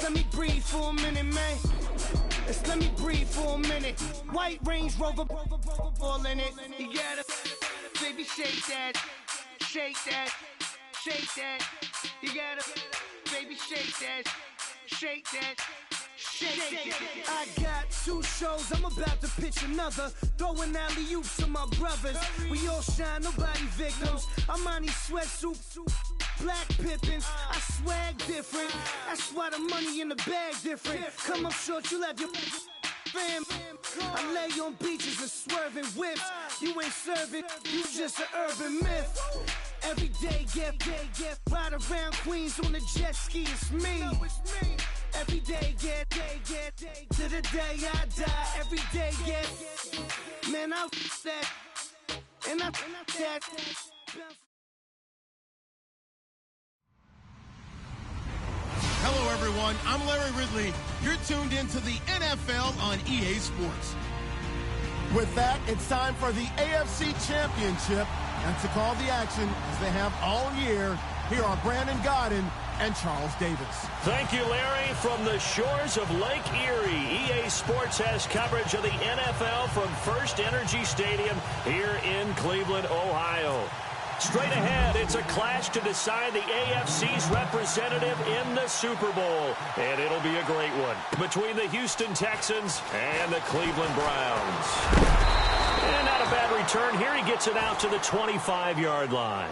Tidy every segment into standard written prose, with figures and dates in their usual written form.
let me breathe for a minute, man. Let's let me breathe for a minute. White Range Rover, all in it. You gotta, baby, shake that, shake that, shake that. You gotta, baby, shake that, shake that. I got 2 shows, I'm about to pitch another. Throwing alley-oops to my brothers. We all shine, nobody victims. I'm on these sweatsuits, black Pippins. I swag different. That's why the money in the bag different. Come up short, you left your fam. I lay on beaches and swerving whips. You ain't serving, you just an urban myth. Every day, get ride around Queens on the jet ski, it's me. Every day, get to the day I die. Every day, get, man, I that, and I that. Hello, everyone. I'm Larry Ridley. You're tuned into the NFL on EA Sports. With that, it's time for the AFC Championship. And to call the action, as they have all year, here are Brandon Godden and Charles Davis. Thank you, Larry. From the shores of Lake Erie, EA Sports has coverage of the NFL from First Energy Stadium here in Cleveland, Ohio. Straight ahead, it's a clash to decide the AFC's representative in the Super Bowl. And it'll be a great one between the Houston Texans and the Cleveland Browns. And not a bad return here. He gets it out to the 25-yard line.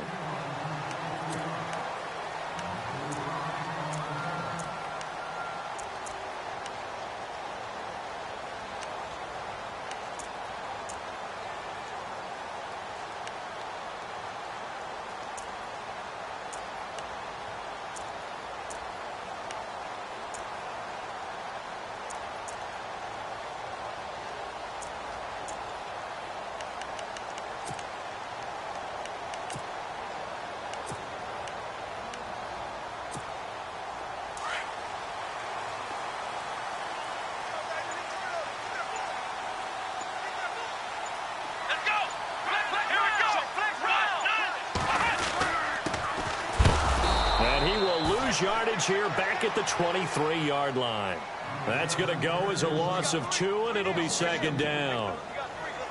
Yardage here back at the 23-yard line. That's going to go as a loss of 2, and it'll be second down.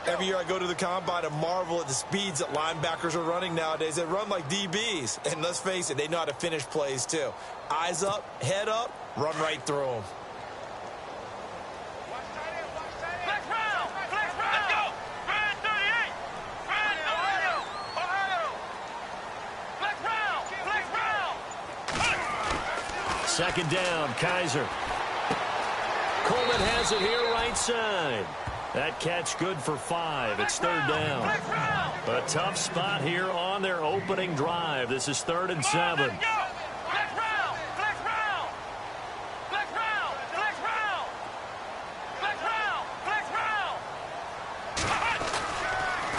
Every year I go to the combine and marvel at the speeds that linebackers are running nowadays. They run like DBs. And let's face it, they know how to finish plays too. Eyes up, head up, run right through them. Second down, Kaiser. Coleman has it here right side. That catch good for 5. It's third down. A tough spot here on their opening drive. This is 3rd and 7.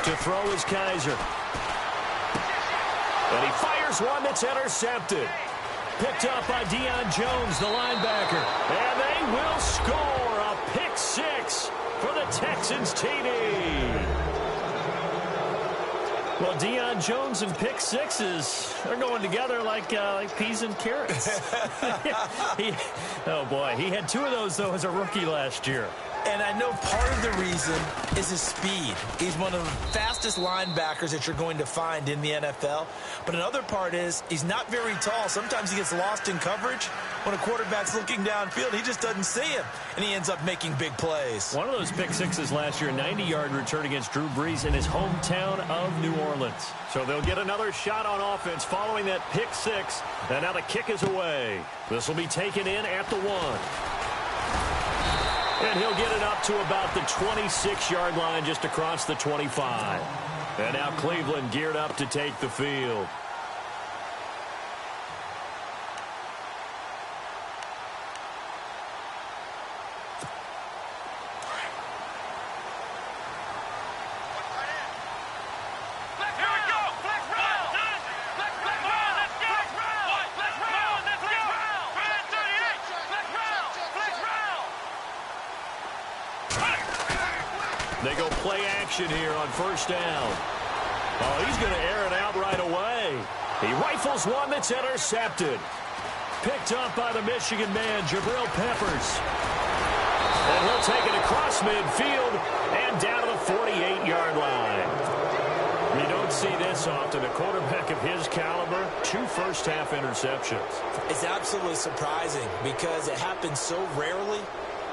To throw is Kaiser. And he fires one that's intercepted. Picked up by Deion Jones, the linebacker. And they will score a pick 6 for the Texans TD. Well, Deion Jones and pick 6s are going together like peas and carrots. Oh, boy. He had 2 of those, though, as a rookie last year. And I know part of the reason is his speed. He's one of the fastest linebackers that you're going to find in the NFL. But another part is he's not very tall. Sometimes he gets lost in coverage. When a quarterback's looking downfield, he just doesn't see him, and he ends up making big plays. One of those pick 6s last year, 90-yard return against Drew Brees in his hometown of New Orleans. So they'll get another shot on offense following that pick 6. And now the kick is away. This will be taken in at the 1. And he'll get it up to about the 26-yard line just across the 25. And now Cleveland geared up to take the field. They go play action here on first down. Oh, he's going to air it out right away. He rifles one that's intercepted. Picked up by the Michigan man, Jabril Peppers. And he'll take it across midfield and down to the 48-yard line. You don't see this often. A quarterback of his caliber, 2 first-half interceptions. It's absolutely surprising because it happens so rarely.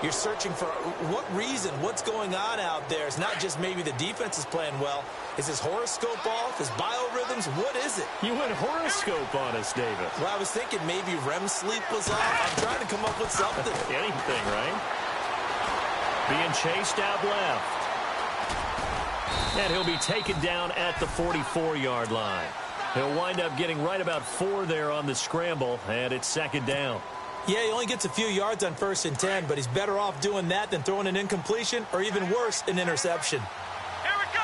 You're searching for what reason, what's going on out there. It's not just maybe the defense is playing well. Is his horoscope off? His biorhythms? What is it? You went horoscope on us, David. Well, I was thinking maybe REM sleep was off. I'm trying to come up with something. Anything, right? Being chased out left. And he'll be taken down at the 44-yard line. He'll wind up getting right about 4 there on the scramble, and it's second down. Yeah, he only gets a few yards on 1st and 10, but he's better off doing that than throwing an incompletion or even worse, an interception. Here we go.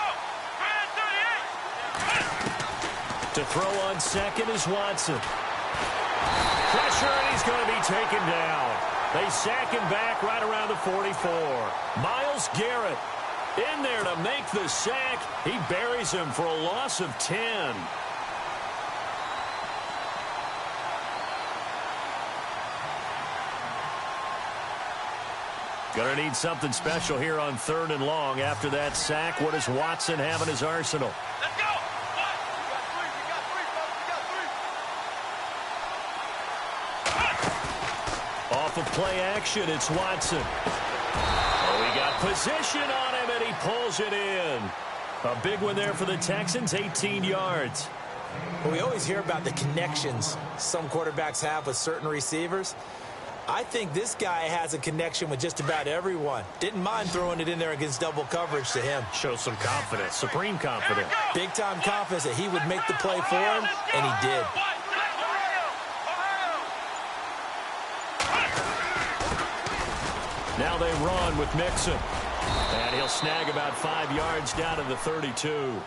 38. To throw on second is Watson. Pressure, and he's going to be taken down. They sack him back right around the 44. Myles Garrett in there to make the sack. He buries him for a loss of 10. Going to need something special here on 3rd and long. After that sack, what does Watson have in his arsenal? Let's go. Off of play action, it's Watson. Oh, he got position on him, and he pulls it in. A big one there for the Texans, 18 yards. Well, we always hear about the connections some quarterbacks have with certain receivers. I think this guy has a connection with just about everyone. Didn't mind throwing it in there against double coverage to him. Shows some confidence, supreme confidence. Big-time confidence that he would make the play for him, and he did. Now they run with Mixon. And he'll snag about 5 yards down to the 32.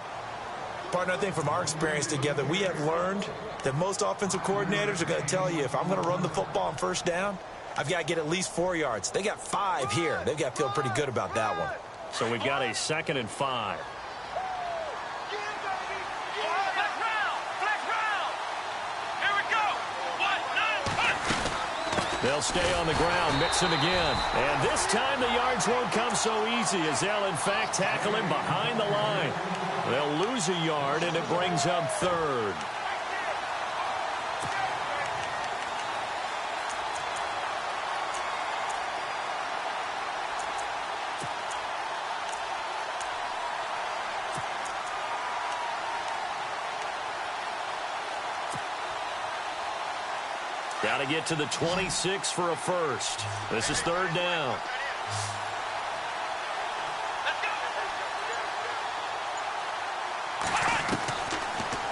Partner, I think from our experience together, we have learned that most offensive coordinators are going to tell you, if I'm going to run the football on 1st down, I've got to get at least 4 yards. They got 5 here. They've got to feel pretty good about that one. So we've got a 2nd and 5. They'll stay on the ground, Mixon again. And this time the yards won't come so easy as they'll, in fact, tackle him behind the line. They'll lose a yard, and it brings up 3rd. Got to get to the 26 for a first. This is 3rd down.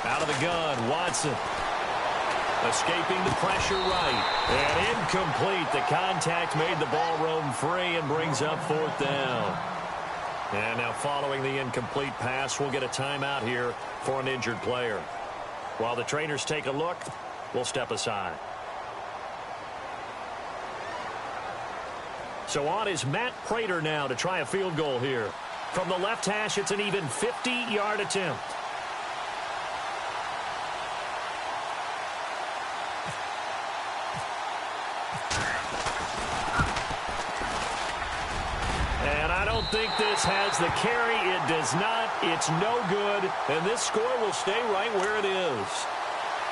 Out of the gun, Watson. Escaping the pressure right. And incomplete. The contact made the ball roam free and brings up 4th down. And now following the incomplete pass, we'll get a timeout here for an injured player. While the trainers take a look, we'll step aside. So on is Matt Prater now to try a field goal here. From the left hash, it's an even 50-yard attempt. And I don't think this has the carry. It does not. It's no good. And this score will stay right where it is.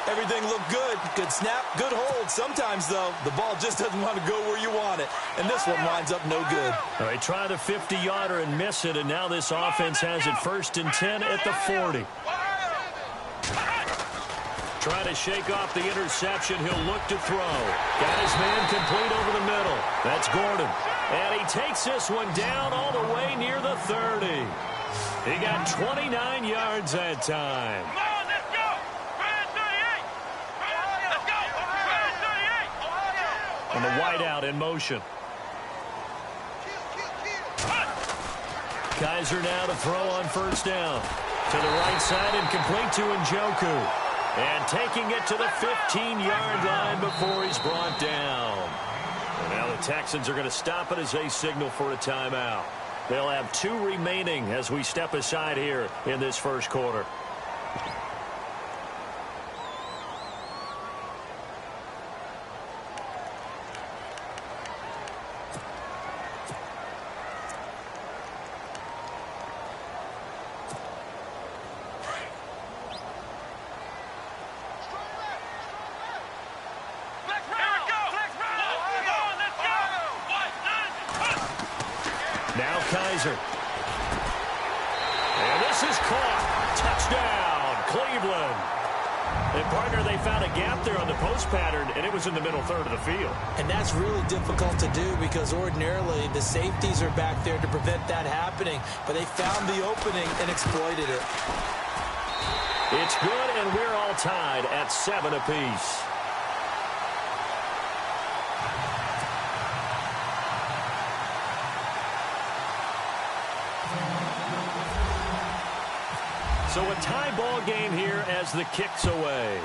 Everything looked good. Good snap, good hold. Sometimes, though, the ball just doesn't want to go where you want it. And this one winds up no good. All right, try the 50-yarder and miss it, and now this offense has it 1st and 10 at the 40. Trying to shake off the interception. He'll look to throw. Got his man complete over the middle. That's Gordon. And he takes this one down all the way near the 30. He got 29 yards that time. And the wideout in motion. Kaiser now to throw on 1st down. To the right side and complete to Njoku. And taking it to the 15-yard line before he's brought down. And now the Texans are going to stop it as they signal for a timeout. They'll have 2 remaining as we step aside here in this 1st quarter. Now Kaiser. And this is caught. Touchdown, Cleveland. And, partner, they found a gap there on the post pattern, and it was in the middle third of the field. And that's really difficult to do because ordinarily the safeties are back there to prevent that happening. But they found the opening and exploited it. It's good, and we're all tied at 7 apiece. So a tie ball game here as the kick's away.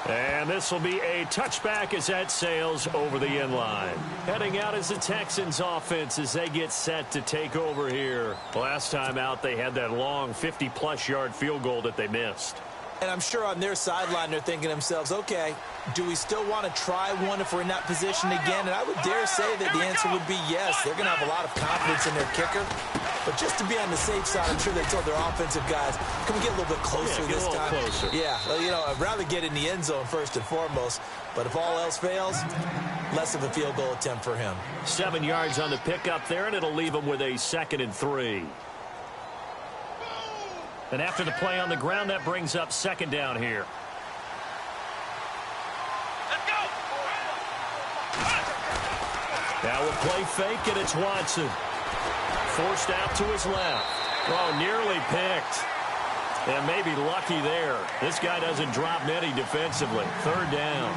And this will be a touchback as that sails over the end line. Heading out is the Texans offense as they get set to take over here. Last time out, they had that long 50-plus yard field goal that they missed. And I'm sure on their sideline they're thinking to themselves, okay, do we still want to try one if we're in that position again? And I would dare say that the answer would be yes. They're going to have a lot of confidence in their kicker. But just to be on the safe side, I'm sure they told their offensive guys, can we get a little bit closer this time? Closer. Yeah, well, you know, I'd rather get in the end zone first and foremost. But if all else fails, less of a field goal attempt for him. 7 yards on the pickup there, and it'll leave him with a 2nd and 3. And after the play on the ground, that brings up 2nd down here. Let's go. Now we'll play fake, and it's Watson. Forced out to his left. Oh, nearly picked. And maybe lucky there. This guy doesn't drop many defensively. 3rd down.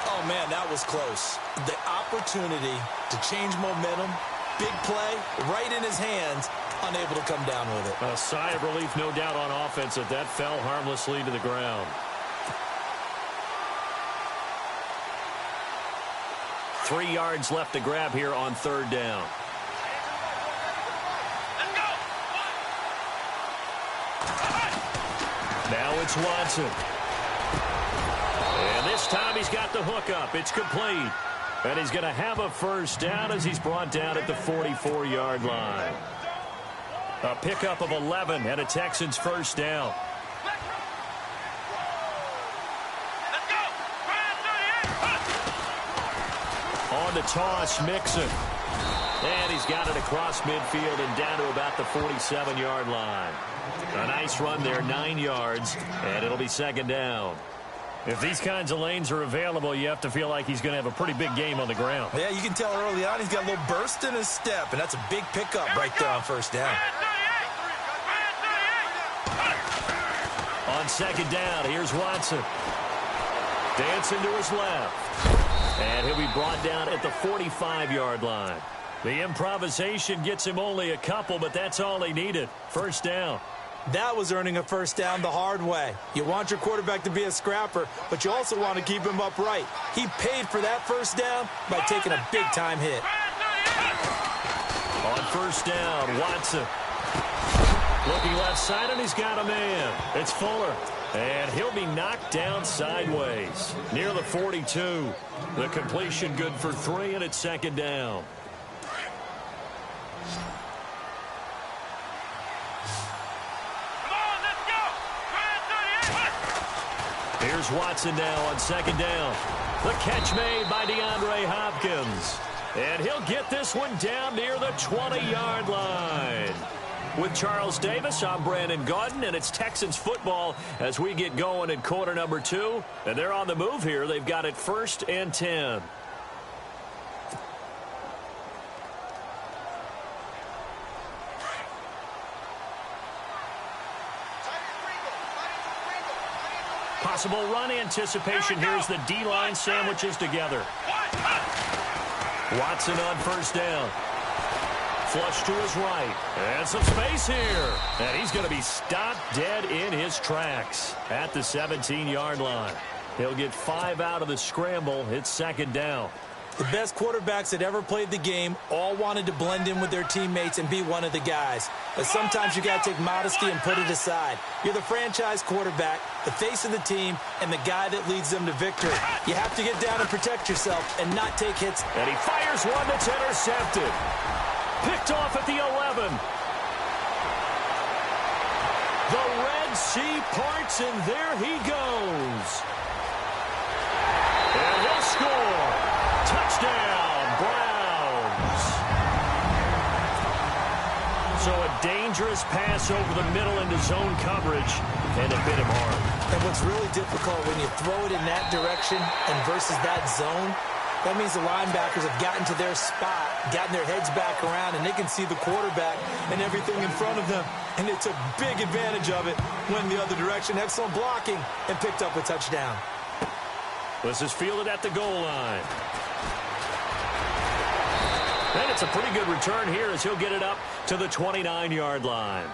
Oh, man, that was close. The opportunity to change momentum, big play, right in his hands, unable to come down with it. A sigh of relief, no doubt, on offense that fell harmlessly to the ground. 3 yards left to grab here on 3rd down. Let's go. Now it's Watson. And this time he's got the hook up. It's complete. And he's going to have a 1st down as he's brought down at the 44-yard line. A pickup of 11 and a Texans 1st down. Let's go. On the toss, Mixon. And he's got it across midfield and down to about the 47-yard line. A nice run there, 9 yards, and it'll be 2nd down. If these kinds of lanes are available, you have to feel like he's going to have a pretty big game on the ground. Yeah, you can tell early on he's got a little burst in his step, and that's a big pickup right there on 1st down. On 2nd down, here's Watson. Dancing to his left. And he'll be brought down at the 45-yard line. The improvisation gets him only a couple, but that's all he needed. 1st down. That was earning a 1st down the hard way. You want your quarterback to be a scrapper, but you also want to keep him upright. He paid for that 1st down by taking a big-time hit. On 1st down, Watson. Looking left side, and he's got a man. It's Fuller. And he'll be knocked down sideways near the 42. The completion good for 3, and it's 2nd down. Here's Watson now on 2nd down. The catch made by DeAndre Hopkins. And he'll get this one down near the 20-yard line. With Charles Davis, I'm Brandon Gaudin, and it's Texans football as we get going in quarter number 2. And they're on the move here. They've got it 1st and 10. Possible run anticipation here as the D-line sandwiches together. Watson on 1st down. Flush to his right. And some space here. And he's going to be stopped dead in his tracks at the 17-yard line. He'll get 5 out of the scramble. It's 2nd down. The best quarterbacks that ever played the game all wanted to blend in with their teammates and be one of the guys. But sometimes you got to take modesty and put it aside. You're the franchise quarterback, the face of the team, and the guy that leads them to victory. You have to get down and protect yourself and not take hits. And he fires one that's intercepted. Picked off at the 11. The Red Sea parts, and there he goes. And he'll score. Touchdown, Browns. So a dangerous pass over the middle into zone coverage, and it hit him hard. And what's really difficult when you throw it in that direction and versus that zone, that means the linebackers have gotten to their spot, gotten their heads back around, and they can see the quarterback and everything in front of them. And they took big advantage of it, went the other direction, excellent blocking, and picked up a touchdown. This is fielded at the goal line. And it's a pretty good return here as he'll get it up to the 29-yard line.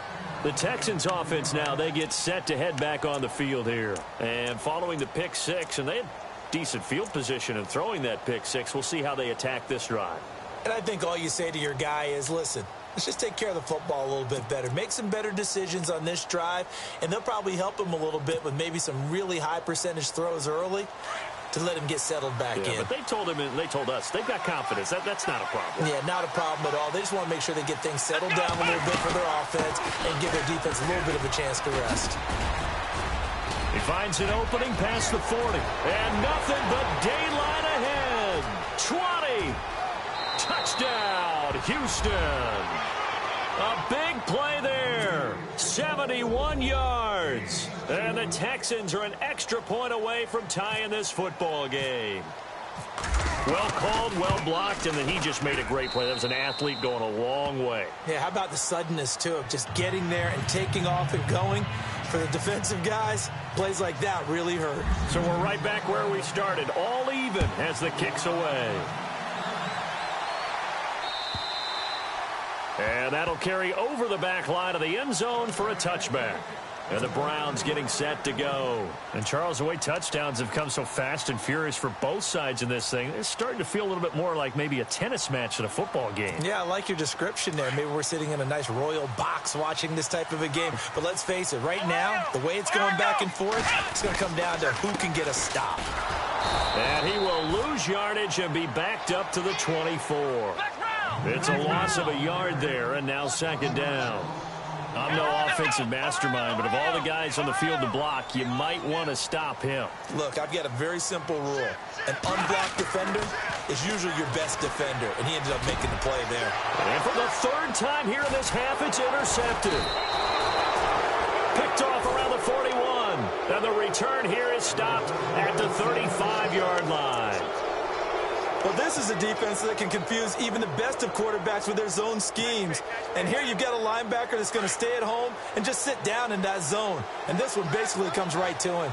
The Texans offense now, they get set to head back on the field here. And following the pick six, and they had decent field position in throwing that pick six, we'll see how they attack this drive. And I think all you say to your guy is, listen, let's just take care of the football a little bit better. Make some better decisions on this drive, and they'll probably help him a little bit with maybe some really high percentage throws early to let him get settled back in. But they told him and they told us they've got confidence. That's not a problem. Yeah, not a problem at all. They just want to make sure they get things settled down a little bit for their offense and give their defense a little bit of a chance to rest. He finds an opening past the 40. And nothing but daylight ahead. 20. Touchdown, Houston. A big play there. 71 yards. And the Texans are an extra point away from tying this football game. Well called, well blocked, and then he just made a great play. That was an athlete going a long way. Yeah, how about the suddenness, too, of just getting there and taking off and going? For the defensive guys, plays like that really hurt. So we're right back where we started, all even as the kick's away. And that'll carry over the back line of the end zone for a touchback. And the Browns getting set to go. And, Charles, the way touchdowns have come so fast and furious for both sides in this thing, it's starting to feel a little bit more like maybe a tennis match than a football game. Yeah, I like your description there. Maybe we're sitting in a nice royal box watching this type of a game. But let's face it, right now, the way it's going back and forth, it's going to come down to who can get a stop. And he will lose yardage and be backed up to the 24. It's a loss of a yard there, and now second down. I'm no offensive mastermind, but of all the guys on the field to block, you might want to stop him. Look, I've got a very simple rule. An unblocked defender is usually your best defender, and he ended up making the play there. And for the third time here in this half, it's intercepted. Picked off around the 41. And the return here is stopped at the 35-yard line. Well, this is a defense that can confuse even the best of quarterbacks with their zone schemes. And here you've got a linebacker that's going to stay at home and just sit down in that zone. And this one basically comes right to him.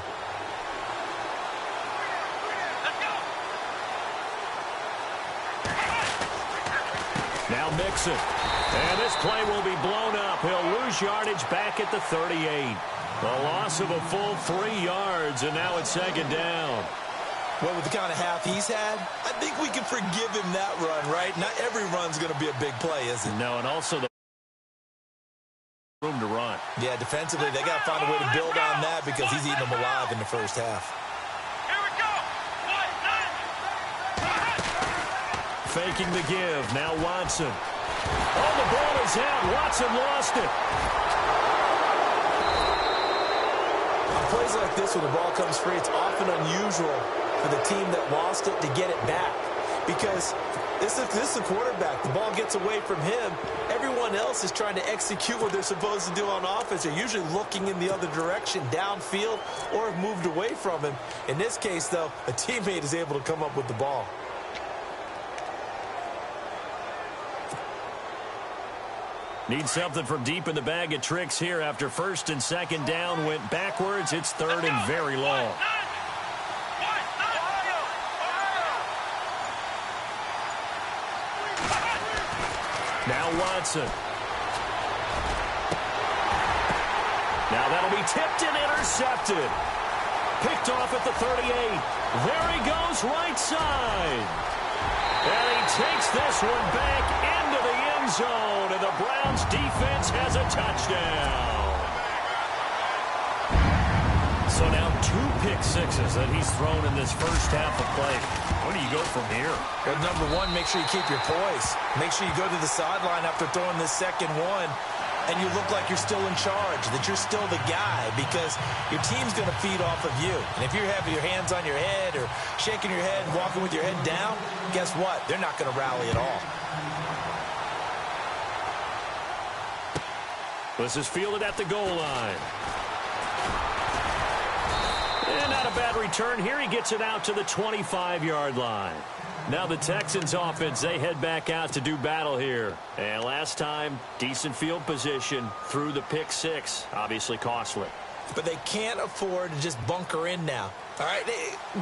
Now Mixon. And this play will be blown up. He'll lose yardage back at the 38. A loss of a full 3 yards, and now it's second down. Well, with the kind of half he's had, I think we can forgive him that run, right? Not every run's going to be a big play, is it? No, and also the room to run. Yeah, defensively, they got to find a way to build on that because he's eating them alive in the first half. Here we go. Faking the give. Now Watson. Oh, the ball is out. Watson lost it. On plays like this, when the ball comes free, it's often unusual for the team that lost it to get it back. Because this is the quarterback. The ball gets away from him. Everyone else is trying to execute what they're supposed to do on offense. They're usually looking in the other direction, downfield, or have moved away from him. In this case, though, a teammate is able to come up with the ball. Need something from deep in the bag of tricks here after first and second down went backwards. It's third and very long. Now Watson. Now that'll be tipped and intercepted. Picked off at the 38. There he goes, right side. And he takes this one back into the end zone, and the Browns defense has a touchdown. So now 2 pick sixes that he's thrown in this first half of play. Where do you go from here? Well, number one, make sure you keep your poise. Make sure you go to the sideline after throwing this second one and you look like you're still in charge, that you're still the guy, because your team's going to feed off of you. And if you're having your hands on your head or shaking your head, walking with your head down, guess what? They're not going to rally at all. This is fielded at the goal line. And not a bad return here. He gets it out to the 25-yard line. Now the Texans offense, they head back out to do battle here. And last time, decent field position through the pick six. Obviously costly. But they can't afford to just bunker in now. All right,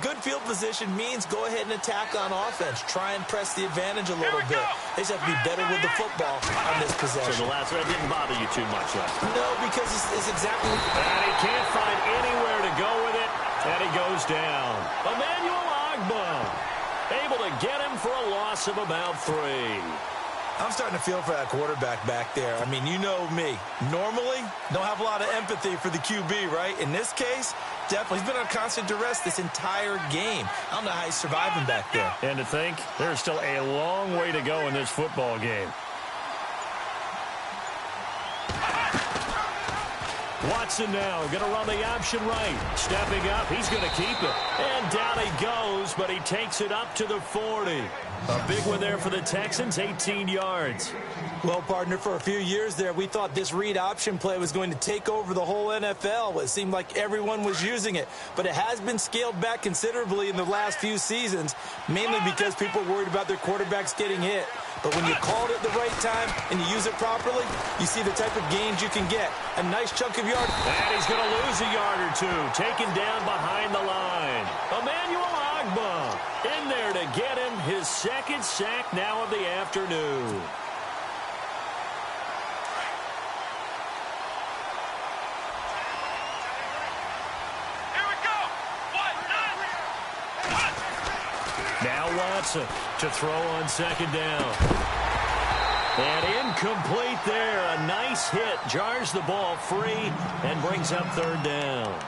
good field position means go ahead and attack on offense. Try and press the advantage a little bit. They just have to be better with the football on this possession. So the last one didn't bother you too much last time? No, because it's exactly... And he can't find anywhere to go with it, and he goes down. Emmanuel Ogbah able to get him for a loss of about 3. I'm starting to feel for that quarterback back there. I mean, you know me. Normally, don't have a lot of empathy for the QB, right? In this case, definitely. He's been on constant duress this entire game. I don't know how he's surviving back there. And to think, there's still a long way to go in this football game. Watson now going to run the option right. Stepping up, he's going to keep it. And down he goes, but he takes it up to the 40. A big one there for the Texans, 18 yards. Well, partner, for a few years there, we thought this read option play was going to take over the whole NFL. It seemed like everyone was using it. But it has been scaled back considerably in the last few seasons, mainly because people are worried about their quarterbacks getting hit. But when you call it at the right time and you use it properly, you see the type of gains you can get. A nice chunk of yard. And he's going to lose a yard or two, taken down behind the line. Emmanuel Ogbah in there to get him his second sack now of the afternoon. Now Watson to throw on second down. And incomplete there. A nice hit. Jars the ball free and brings up third down.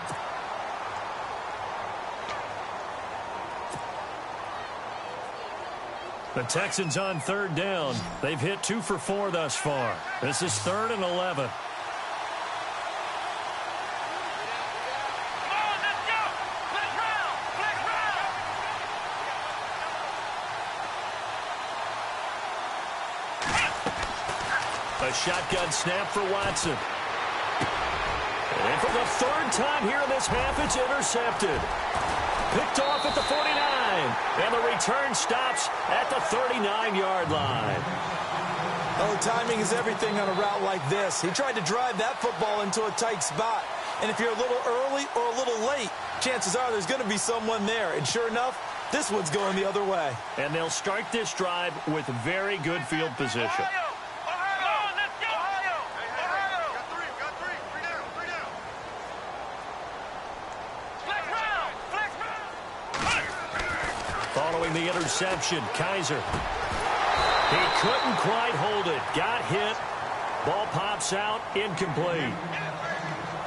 The Texans on third down. They've hit 2 for 4 thus far. This is 3rd and 11. A shotgun snap for Watson. And for the 3rd time here in this half, it's intercepted. Picked off at the 49. And the return stops at the 39-yard line. Oh, timing is everything on a route like this. He tried to drive that football into a tight spot. And if you're a little early or a little late, chances are there's going to be someone there. And sure enough, this one's going the other way. And they'll start this drive with very good field position. Following the interception, Kaiser. He couldn't quite hold it. Got hit. Ball pops out. Incomplete.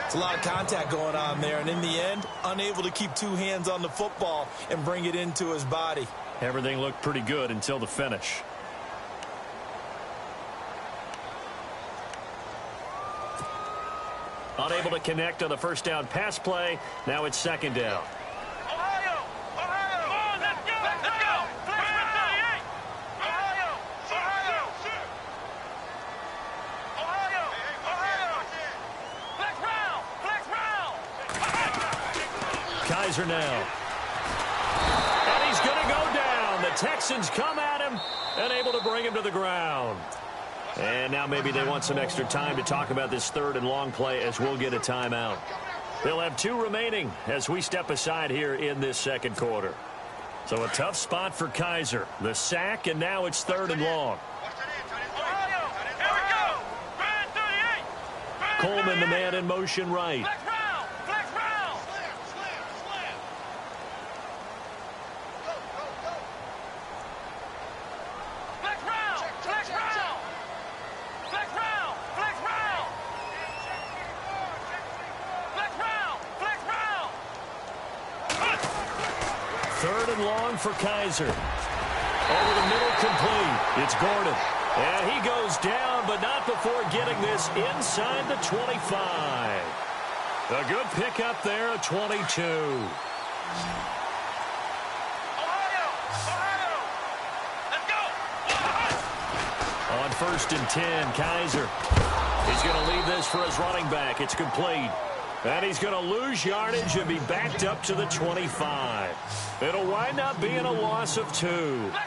It's a lot of contact going on there, and in the end, unable to keep 2 hands on the football and bring it into his body. Everything looked pretty good until the finish. Unable to connect on the first down pass play. Now it's second down. Kaiser now. And he's going to go down. The Texans come at him and able to bring him to the ground. And now maybe they want some extra time to talk about this 3rd and long play as we'll get a timeout. They'll have 2 remaining as we step aside here in this second quarter. So a tough spot for Kaiser. The sack, and now it's 3rd and long. Coleman, the man in motion right. For Kaiser. Over the middle, complete. It's Gordon. And he goes down, but not before getting this inside the 25. A good pickup there, a 22. On 1st and 10, Kaiser. He's going to leave this for his running back. It's complete. And he's going to lose yardage and be backed up to the 25. It'll wind up being a loss of 2.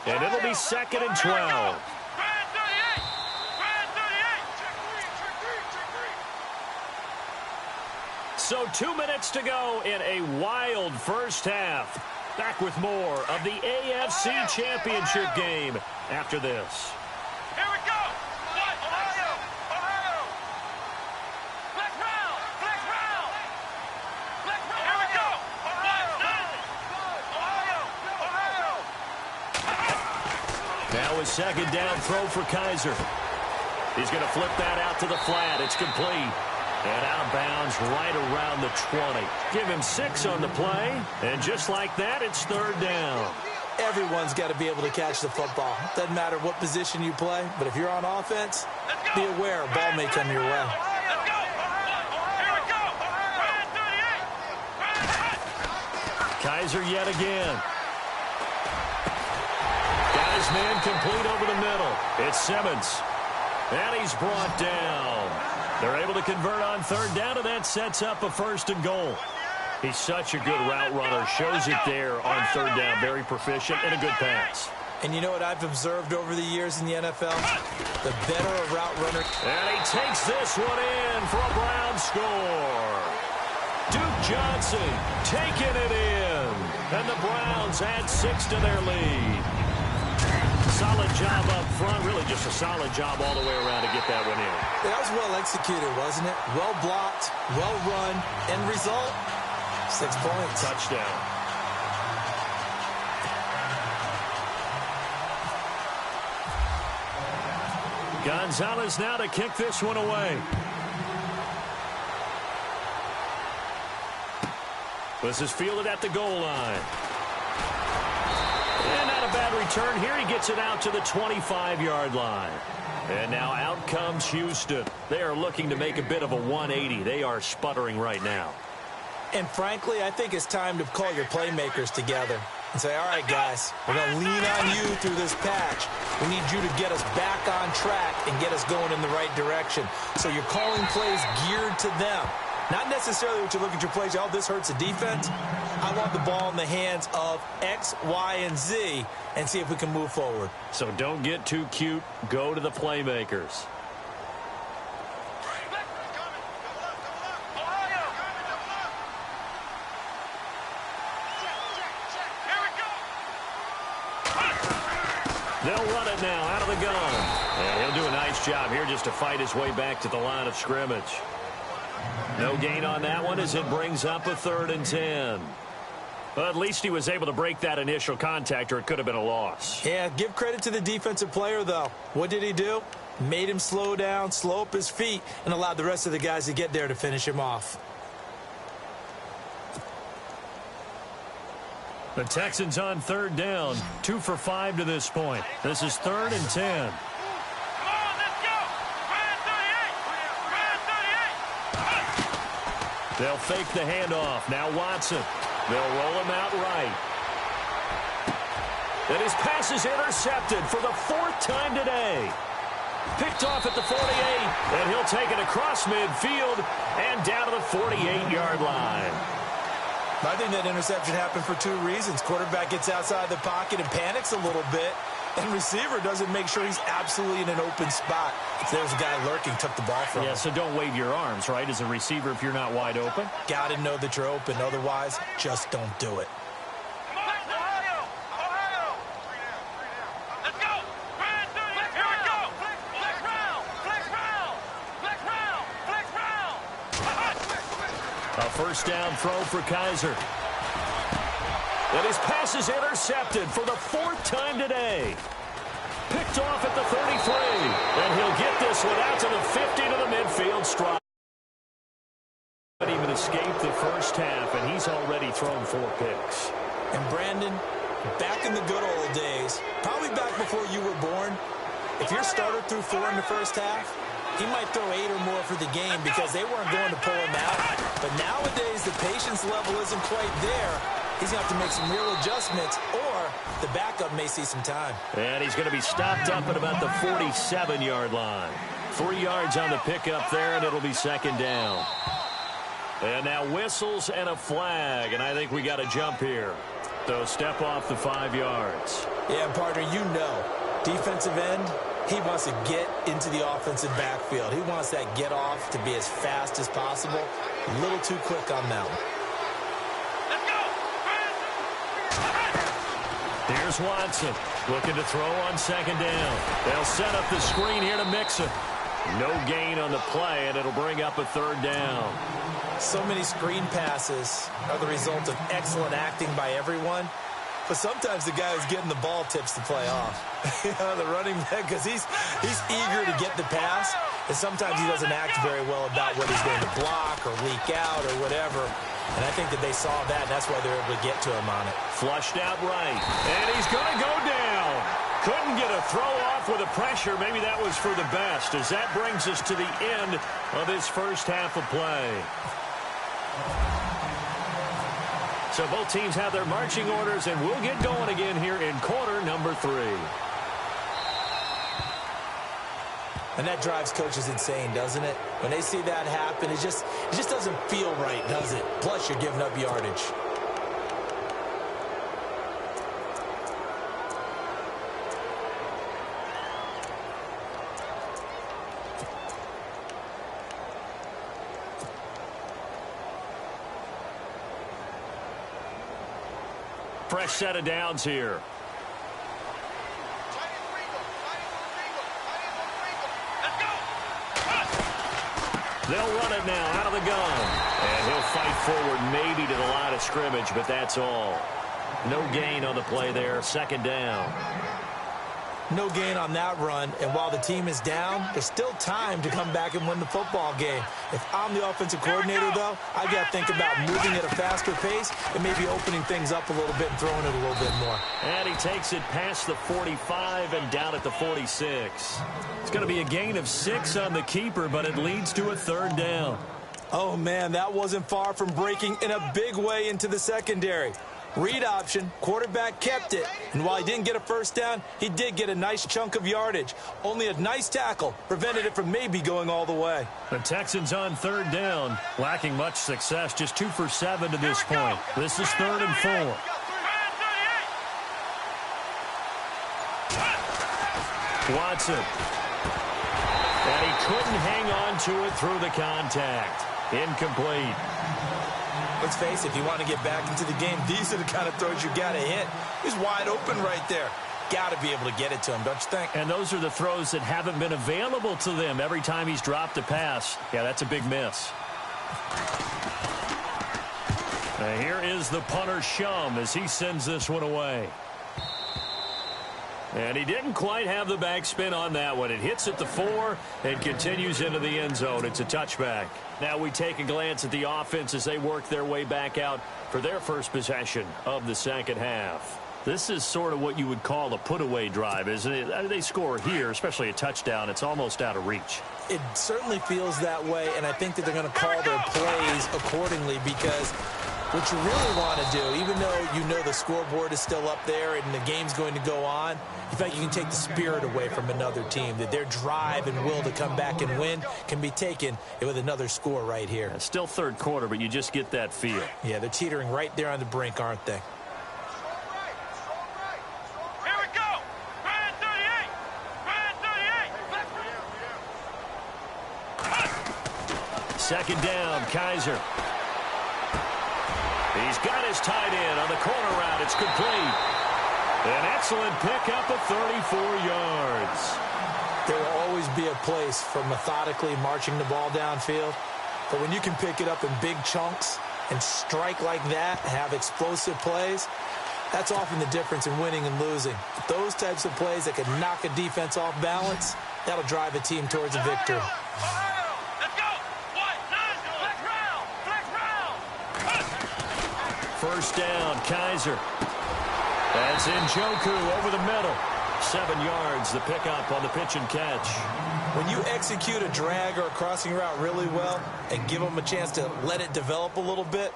And it'll be 2nd and 12. So 2 minutes to go in a wild first half. Back with more of the AFC Championship game after this. Here we go. Ohio. Black round. Here we go. Ohio. Now a 2nd down throw for Kaiser. He's going to flip that out to the flat. It's complete. And out of bounds right around the 20. Give him 6 on the play. And just like that, it's 3rd down. Everyone's got to be able to catch the football. Doesn't matter what position you play, but if you're on offense, be aware a ball may come your way. Kaiser yet again. Got his man complete over the middle. It's Simmons. And he's brought down. They're able to convert on 3rd down, and that sets up a 1st and goal. He's such a good route runner. Shows it there on 3rd down. Very proficient and a good pass. And you know what I've observed over the years in the NFL? The better a route runner. And he takes this one in for a Brown score. Duke Johnson taking it in. And the Browns add 6 to their lead. Solid job up front. Really just a solid job all the way around to get that one in. That was well executed, wasn't it? Well blocked, well run. End result, 6 points. Touchdown. Gonzalez now to kick this one away. This is fielded at the goal line. And not a bad return here. He gets it out to the 25-yard line. And now out comes Houston. They are looking to make a bit of a 180. They are sputtering right now. And frankly, I think it's time to call your playmakers together and say, all right, guys, we're going to lean on you through this patch. We need you to get us back on track and get us going in the right direction. So you're calling plays geared to them. Not necessarily what you look at your plays, oh, this hurts the defense. I want the ball in the hands of X, Y, and Z and see if we can move forward. So don't get too cute. Go to the playmakers. They'll run it now out of the gun. And he'll do a nice job here just to fight his way back to the line of scrimmage. No gain on that one as it brings up a 3rd and 10. But at least he was able to break that initial contact, or it could have been a loss. Yeah, give credit to the defensive player, though. What did he do? Made him slow down, slow up his feet, and allowed the rest of the guys to get there to finish him off. The Texans on 3rd down, 2 for 5 to this point. This is 3rd and 10. They'll fake the handoff. Now Watson. They'll roll him out right. And his pass is intercepted for the 4th time today. Picked off at the 48, and he'll take it across midfield and down to the 48-yard line. I think that interception happened for 2 reasons. Quarterback gets outside the pocket and panics a little bit, and receiver doesn't make sure he's absolutely in an open spot. If there's a guy lurking, took the ball from him. Yeah, so don't wave your arms, right, as a receiver if you're not wide open. Got to know that you're open. Otherwise, just don't do it. A 1st down throw for Kaiser. And his pass is intercepted for the 4th time today. Picked off at the 33. And he'll get this one out to the 50 to the midfield stride. Not even escaped the first half, and he's already thrown 4 picks. And Brandon, back in the good old days, probably back before you were born, if your starter threw 4 in the first half, he might throw 8 or more for the game because they weren't going to pull him out. But nowadays, the patience level isn't quite there. He's going to have to make some real adjustments, or the backup may see some time. And he's going to be stopped up at about the 47-yard line. 3 yards on the pickup there, and it'll be second down. And now whistles and a flag, and I think we got a jump here. So step off the 5 yards. Yeah, partner, you know, defensive end, he wants to get into the offensive backfield. He wants that get off to be as fast as possible. A little too quick on that one. Here's Watson looking to throw on second down. They'll set up the screen here to Mixon. No gain on the play, and it'll bring up a third down. So many screen passes are the result of excellent acting by everyone. But sometimes the guy who's getting the ball tips the play off. The running back, because he's eager to get the pass, and sometimes he doesn't act very well about whether he's going to block or leak out or whatever. And I think that they saw that, and that's why they're able to get to him on it. Flushed out right, and he's going to go down. Couldn't get a throw off with the pressure. Maybe that was for the best, as that brings us to the end of this first half of play. So both teams have their marching orders, and we'll get going again here in quarter number 3. And that drives coaches insane, doesn't it? When they see that happen, it just doesn't feel right, does it? Plus, you're giving up yardage. Fresh set of downs here. They'll run it now out of the gun. And he'll fight forward maybe to the line of scrimmage, but that's all. No gain on the play there. Second down. No gain on that run, and while the team is down, there's still time to come back and win the football game. If I'm the offensive coordinator, though, I got to think about moving at a faster pace and maybe opening things up a little bit and throwing it a little bit more. And he takes it past the 45 and down at the 46. It's going to be a gain of 6 on the keeper, but it leads to a third down. Oh, man, that wasn't far from breaking in a big way into the secondary. Read option, quarterback kept it, and while he didn't get a first down, he did get a nice chunk of yardage. Only a nice tackle prevented it from maybe going all the way. The Texans on third down, lacking much success, just 2 for 7 to this point. This is 3rd and 4. Watson. And he couldn't hang on to it through the contact. Incomplete. Let's face it, if you want to get back into the game, these are the kind of throws you got to hit. He's wide open right there. Got to be able to get it to him, don't you think? And those are the throws that haven't been available to them every time he's dropped a pass. Yeah, that's a big miss. And here is the punter, Shum, as he sends this one away. And he didn't quite have the backspin on that one. It hits at the 4 and continues into the end zone. It's a touchback. Now we take a glance at the offense as they work their way back out for their first possession of the second half. This is sort of what you would call a put-away drive, isn't it? They score here, especially a touchdown. It's almost out of reach. It certainly feels that way, and I think that they're going to call their plays accordingly because what you really want to do, even though you know the scoreboard is still up there and the game's going to go on, in fact, you can take the spirit away from another team, that their drive and will to come back and win can be taken with another score right here. It's still third quarter, but you just get that feel. Yeah, they're teetering right there on the brink, aren't they? Here we go! Ryan 38! Ryan 38! Second down, Kaiser. He's got his tight end on the corner route. It's complete. An excellent pickup of 34 yards. There will always be a place for methodically marching the ball downfield. But when you can pick it up in big chunks and strike like that, have explosive plays, that's often the difference in winning and losing. Those types of plays that can knock a defense off balance, that'll drive a team towards a victory. First down, Kaiser. That's Njoku over the middle. 7 yards, the pickup on the pitch and catch. When you execute a drag or a crossing route really well and give them a chance to let it develop a little bit,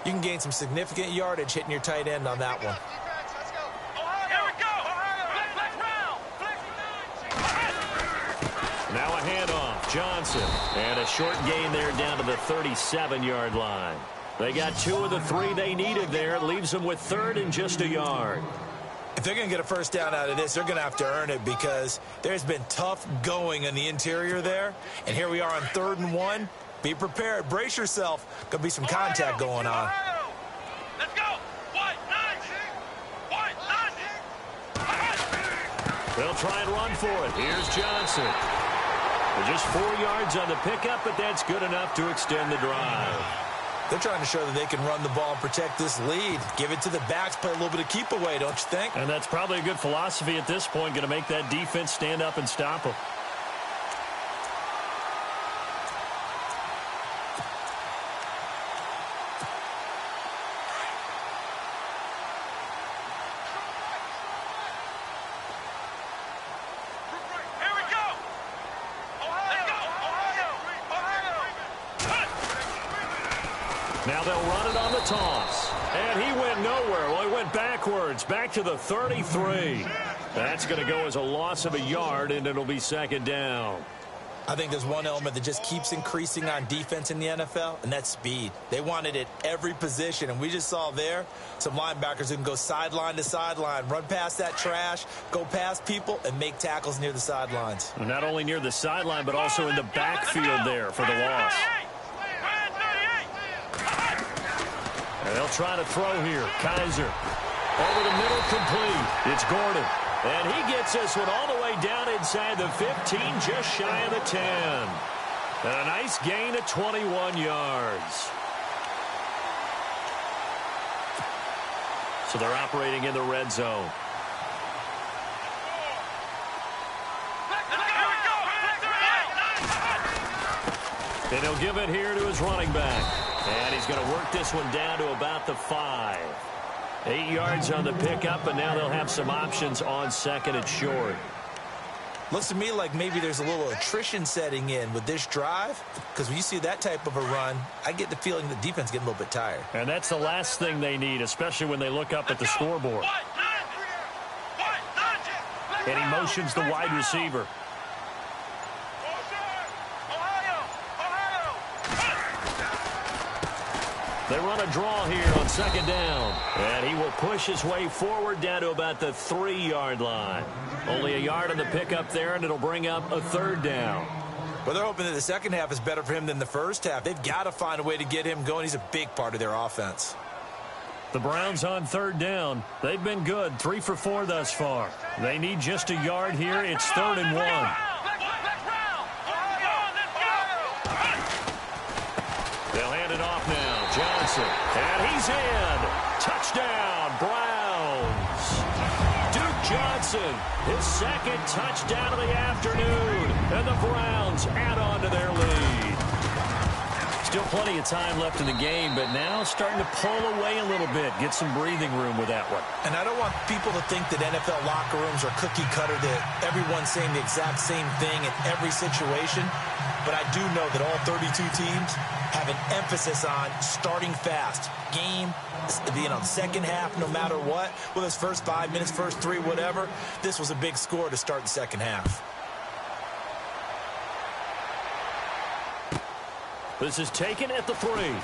you can gain some significant yardage hitting your tight end on that one. Here we go. Now a handoff. Johnson. And a short gain there down to the 37-yard line. They got 2 of the 3 they needed there. It leaves them with 3rd and just a yard. If they're going to get a first down out of this, they're going to have to earn it because there's been tough going in the interior there. And here we are on 3rd and 1. Be prepared. Brace yourself. Going to be some contact going on. Let's go. White, They'll try and run for it. Here's Johnson. Just 4 yards on the pickup, but that's good enough to extend the drive. They're trying to show that they can run the ball and protect this lead. Give it to the backs, play a little bit of keep away, don't you think? And that's probably a good philosophy at this point, going to make that defense stand up and stop them. Here we go. Now they'll run it on the toss. And he went nowhere. Well, he went backwards, back to the 33. That's going to go as a loss of a yard, and it'll be 2nd down. I think there's one element that just keeps increasing on defense in the NFL, and that's speed. They want it at every position, and we just saw there some linebackers who can go sideline to sideline, run past that trash, go past people, and make tackles near the sidelines. And not only near the sideline, but also in the backfield there for the loss. And they'll try to throw here. Kaiser. Over the middle, complete. It's Gordon. And he gets this one all the way down inside the 15, just shy of the 10. And a nice gain of 21 yards. So they're operating in the red zone. And he'll give it here to his running back. And he's going to work this one down to about the 5. 8 yards on the pickup, and now they'll have some options on 2nd and short. Looks to me like maybe there's a little attrition setting in with this drive, because when you see that type of a run, I get the feeling the defense getting a little bit tired. And that's the last thing they need, especially when they look up at the scoreboard. And he motions the wide receiver. They run a draw here on 2nd down. And he will push his way forward down to about the 3-yard line. Only a yard on the pickup there, and it'll bring up a 3rd down. Well, they're hoping that the second half is better for him than the first half. They've got to find a way to get him going. He's a big part of their offense. The Browns on 3rd down. They've been good, 3 for 4 thus far. They need just a yard here. It's 3rd and 1. They'll hand it off now. Johnson. And he's in. Touchdown, Browns. Duke Johnson, his 2nd touchdown of the afternoon. And the Browns add on to their lead. Still plenty of time left in the game, but now starting to pull away a little bit. Get some breathing room with that one. And I don't want people to think that NFL locker rooms are cookie cutter, that everyone's saying the exact same thing in every situation. But I do know that all 32 teams have an emphasis on starting fast. Game being on second half no matter what. Whether it's first 5 minutes, first 3, whatever. This was a big score to start the second half. This is taken at the 3. And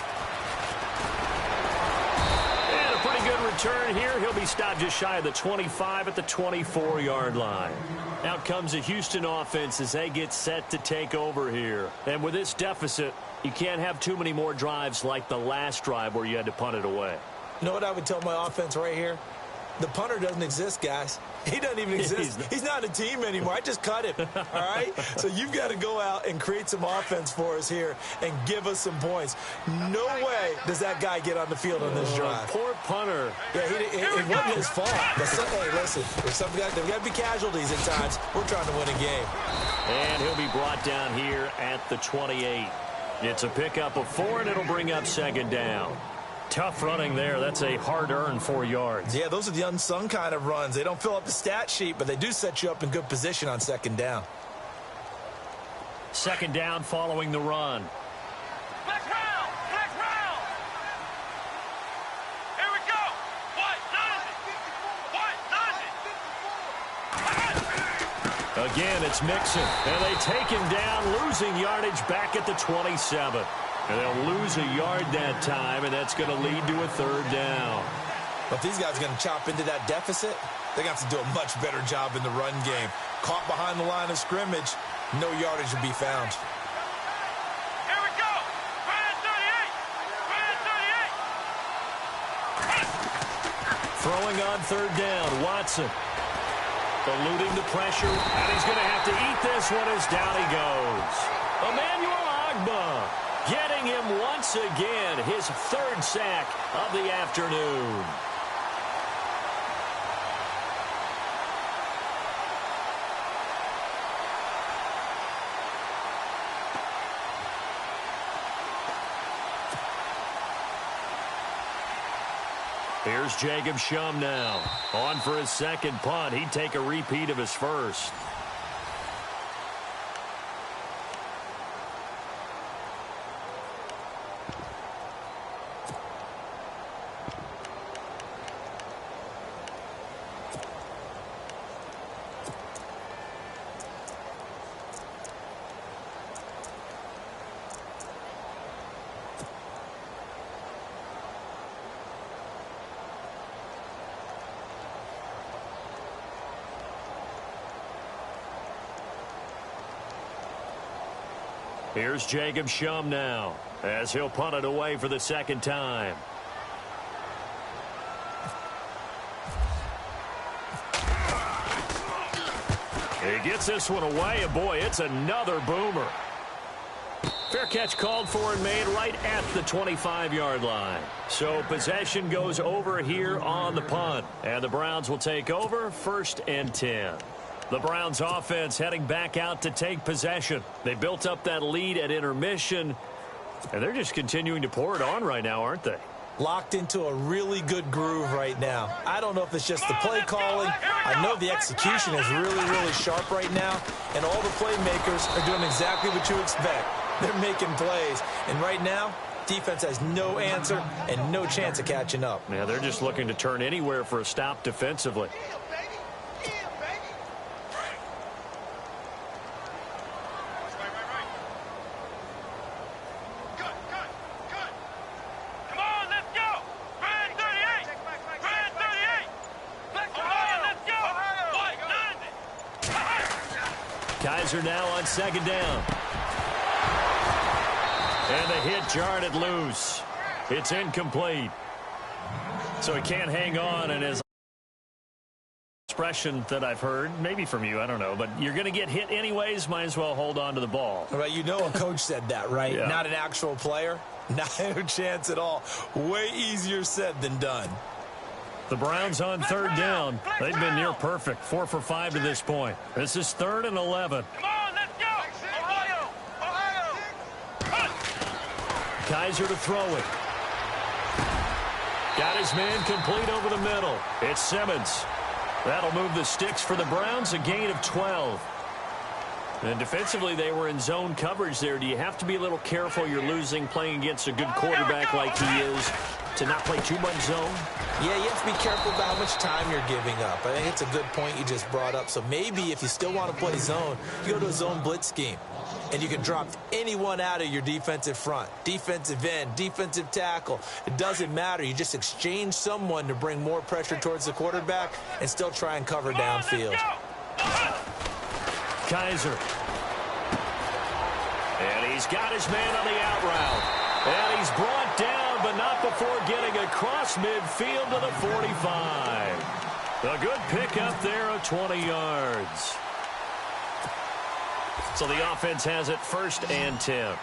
a pretty good return here. He'll be stopped just shy of the 25 at the 24-yard line. Out comes the Houston offense as they get set to take over here. And with this deficit, you can't have too many more drives like the last drive where you had to punt it away. You know what I would tell my offense right here? The punter doesn't exist, guys. He doesn't even exist. He's not a team anymore. I just cut him, all right? So you've got to go out and create some offense for us here and give us some points. No way does that guy get on the field on this drive. Poor punter. Yeah, it wasn't his fault. But hey, listen, there's got to be casualties at times. We're trying to win a game. And he'll be brought down here at the 28. It's a pickup of 4, and it'll bring up 2nd down. Tough running there. That's a hard-earned 4 yards. Yeah, those are the unsung kind of runs. They don't fill up the stat sheet, but they do set you up in good position on second down. Second down following the run. Flex round! Flex round! Here we go! What? What? Again, it's Mixon. And they take him down, losing yardage back at the 27. And they'll lose a yard that time, and that's going to lead to a third down. But if these guys are going to chop into that deficit, they're going to have to do a much better job in the run game. Caught behind the line of scrimmage, no yardage will be found. Here we go! Brand 38! Brand 38! Throwing on third down, Watson. Eluding the pressure, and he's going to have to eat this one as down he goes. Emmanuel Ogbah getting him once again, his third sack of the afternoon. Here's Jacob Shum now. On for his second punt. He'd take a repeat of his first. Here's Jacob Shum now, as he'll punt it away for the second time. He gets this one away, and boy, it's another boomer. Fair catch called for and made right at the 25-yard line. So possession goes over here on the punt, and the Browns will take over 1st and 10. The Browns offense heading back out to take possession. They built up that lead at intermission, and they're just continuing to pour it on right now, aren't they? Locked into a really good groove right now. I don't know if it's just the play calling. I know the execution is really, really sharp right now, and all the playmakers are doing exactly what you expect. They're making plays, and right now, defense has no answer and no chance of catching up. Yeah, they're just looking to turn anywhere for a stop defensively. Kaiser now on second down. And the hit jarred it loose. It's incomplete. So he can't hang on, and his expression that I've heard, maybe from you, I don't know, but you're going to get hit anyways, might as well hold on to the ball. Right, you know a coach said that, right? Yeah. Not an actual player. Not a chance at all. Way easier said than done. The Browns on third down. They've been near perfect. 4 for 5 to this point. This is 3rd and 11. Come on, let's go! Ohio! Ohio! Kaiser to throw it. Got his man complete over the middle. It's Simmons. That'll move the sticks for the Browns, a gain of 12. And defensively, they were in zone coverage there. Do you have to be a little careful? You're losing playing against a good quarterback like he is to not play too much zone? Yeah, you have to be careful about how much time you're giving up. I think it's a good point you just brought up. So maybe if you still want to play zone, you go to a zone blitz scheme. And you can drop anyone out of your defensive front. Defensive end, defensive tackle. It doesn't matter. You just exchange someone to bring more pressure towards the quarterback and still try and cover downfield. Kaiser. And he's got his man on the out route. And he's brought down, but not before getting across midfield to the 45. A good pickup there of 20 yards. So the offense has it 1st and 10.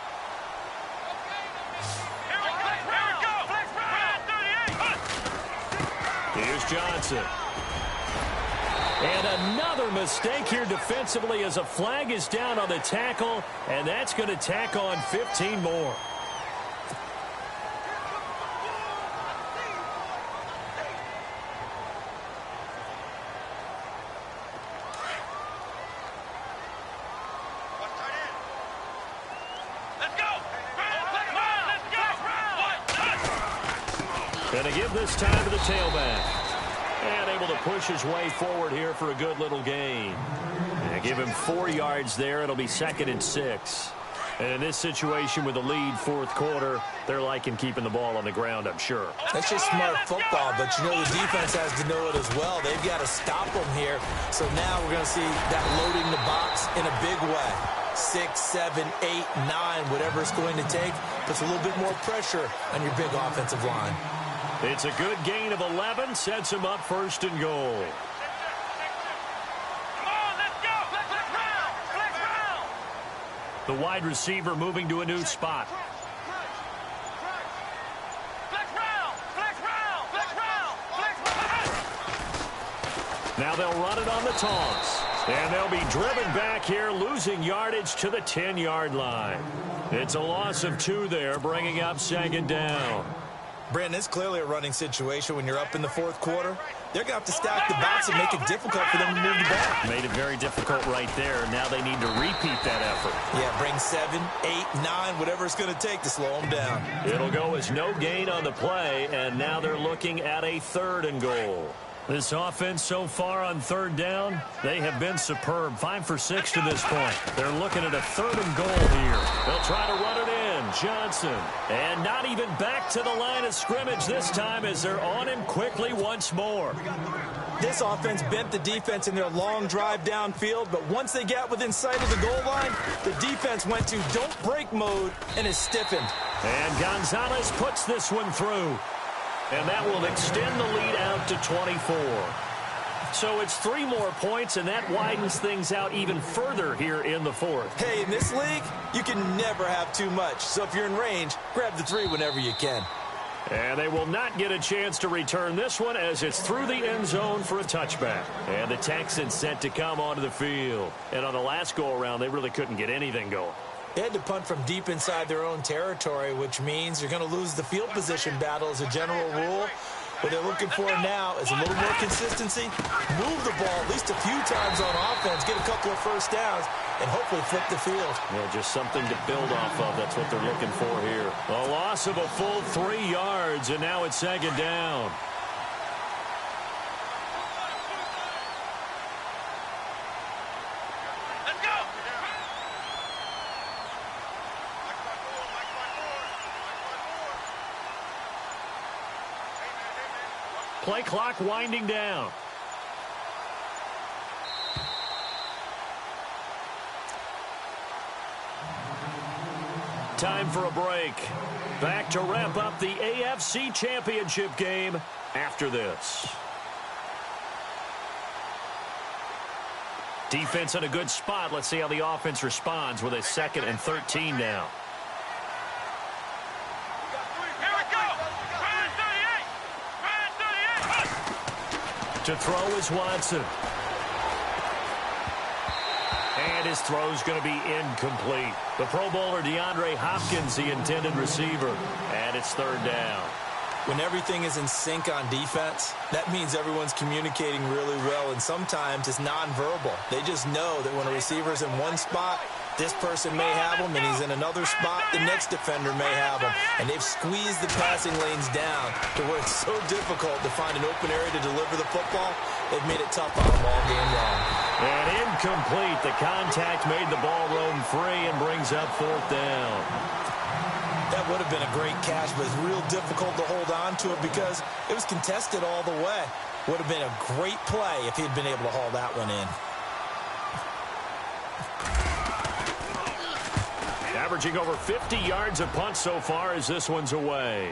Here's Johnson. And another mistake here defensively as a flag is down on the tackle, and that's going to tack on 15 more. And they give this time to the tailback. And able to push his way forward here for a good little gain. And give him 4 yards there. It'll be 2nd and 6. And in this situation with a lead fourth quarter, they're liking keeping the ball on the ground, I'm sure. That's just smart football, but you know the defense has to know it as well. They've got to stop them here. So now we're going to see that loading the box in a big way. 6, 7, 8, 9, whatever it's going to take, puts a little bit more pressure on your big offensive line. It's a good gain of 11, sets him up 1st and goal. The wide receiver moving to a new spot. Now they'll run it on the toss. And they'll be driven back here, losing yardage to the 10-yard line. It's a loss of 2 there, bringing up 2nd down. Brandon, it's clearly a running situation when you're up in the fourth quarter. They're going to have to stack the box and make it difficult for them to move the ball. Made it very difficult right there. Now they need to repeat that effort. Yeah, bring 7, 8, 9, whatever it's going to take to slow them down. It'll go as no gain on the play, and now they're looking at a 3rd and goal. This offense so far on 3rd down, they have been superb. 5 for 6 to this point. They're looking at a 3rd and goal here. They'll try to run it in. Johnson. And not even back to the line of scrimmage this time as they're on him quickly once more. This offense bent the defense in their long drive downfield, but once they got within sight of the goal line, the defense went to don't break mode and is stiffened. And Gonzalez puts this one through. And that will extend the lead out to 24. So it's 3 more points, and that widens things out even further here in the 4th. Hey, in this league, you can never have too much. So if you're in range, grab the 3 whenever you can. And they will not get a chance to return this one as it's through the end zone for a touchback. And the Texans set to come onto the field. And on the last go-around, they really couldn't get anything going. They had to punt from deep inside their own territory, which means you're going to lose the field position battle as a general rule. What they're looking for now is a little more consistency, move the ball at least a few times on offense, get a couple of first downs, and hopefully flip the field. Yeah, just something to build off of. That's what they're looking for here. A loss of a full 3 yards, and now it's 2nd down. Play clock winding down. Time for a break. Back to wrap up the AFC Championship game after this. Defense in a good spot. Let's see how the offense responds with a 2nd and 13 now. To throw is Watson. And his throw's going to be incomplete. The Pro Bowler DeAndre Hopkins, the intended receiver. And it's 3rd down. When everything is in sync on defense, that means everyone's communicating really well, and sometimes it's nonverbal. They just know that when a receiver's in one spot, this person may have him, and he's in another spot, the next defender may have him. And they've squeezed the passing lanes down to where it's so difficult to find an open area to deliver the football. They've made it tough on them all game long. And incomplete. The contact made the ball roam free and brings up 4th down. That would have been a great catch, but it's real difficult to hold on to it because it was contested all the way. Would have been a great play if he'd been able to haul that one in. Averaging over 50 yards a punt so far as this one's away.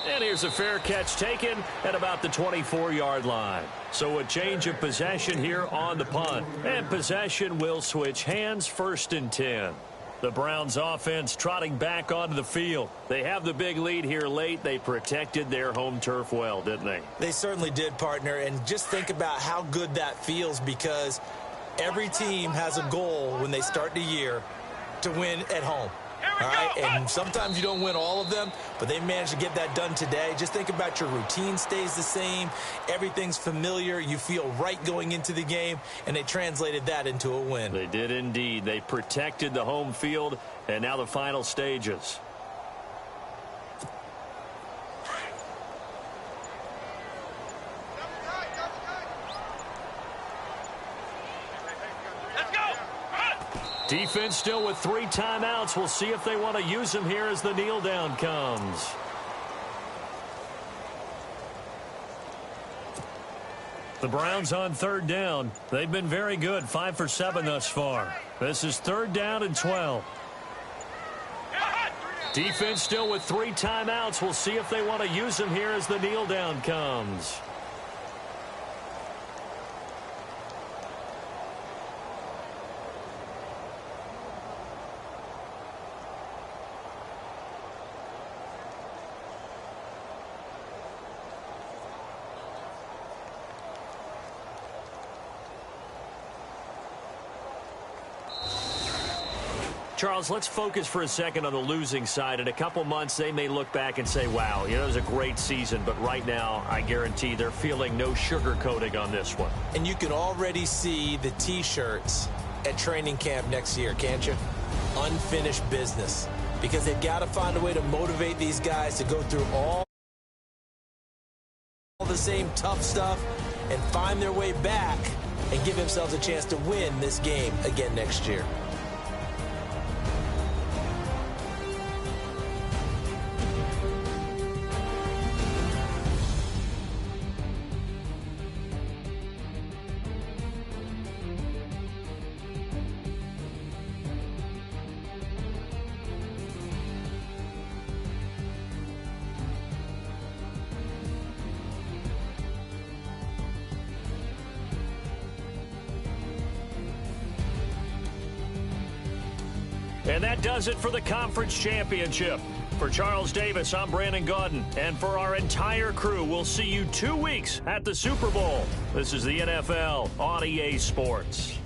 And here's a fair catch taken at about the 24-yard line. So a change of possession here on the punt. And possession will switch hands, 1st and 10. The Browns offense trotting back onto the field. They have the big lead here late. They protected their home turf well, didn't they? They certainly did, partner. And just think about how good that feels, because every team has a goal when they start the year to win at home. All right, and sometimes you don't win all of them, but they managed to get that done today. Just think about your routine stays the same. Everything's familiar. You feel right going into the game, and they translated that into a win. They did indeed. They protected the home field, and now the final stages. Defense still with 3 timeouts. We'll see if they want to use them here as the kneel down comes. The Browns on 3rd down. They've been very good, 5 for 7 thus far. This is 3rd down and 12. Defense still with 3 timeouts. We'll see if they want to use them here as the kneel down comes. Charles, let's focus for a second on the losing side. In a couple months, they may look back and say, wow, it was a great season. But right now, I guarantee they're feeling no sugarcoating on this one. And you can already see the T-shirts at training camp next year, can't you? Unfinished business. Because they've got to find a way to motivate these guys to go through all the same tough stuff and find their way back and give themselves a chance to win this game again next year. And that does it for the conference championship. For Charles Davis, I'm Brandon Gaudin. And for our entire crew, we'll see you 2 weeks at the Super Bowl. This is the NFL on EA Sports.